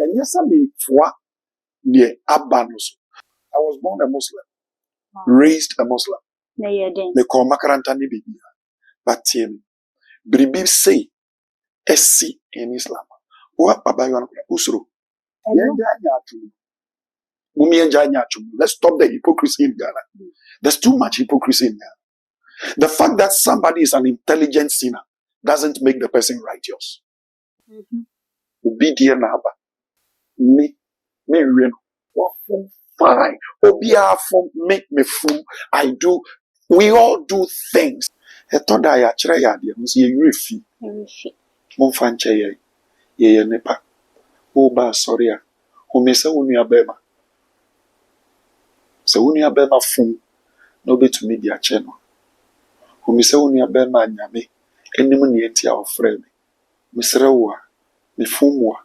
And yes, I mean, for the Abanos. I was born a Muslim, raised a Muslim. Me call Makaranta ni bibi. But Bribi say, SC in Islam. What Babayan Usro? Let's stop the hypocrisy in Ghana. There's too much hypocrisy in Ghana. The fact that somebody is an intelligent sinner doesn't make the person righteous. Obedient naba. Me real. Fine. Obia from make me fool. I do. We all do things. I thought I actually had you. You refi. Mon fanche ye nepa. Oba sorry. Who may say uni abema. So uni abema fun. No be to me their channel. Who may say uni abema nyame. Any money enti our friend. Misrewa. Mi fumwa.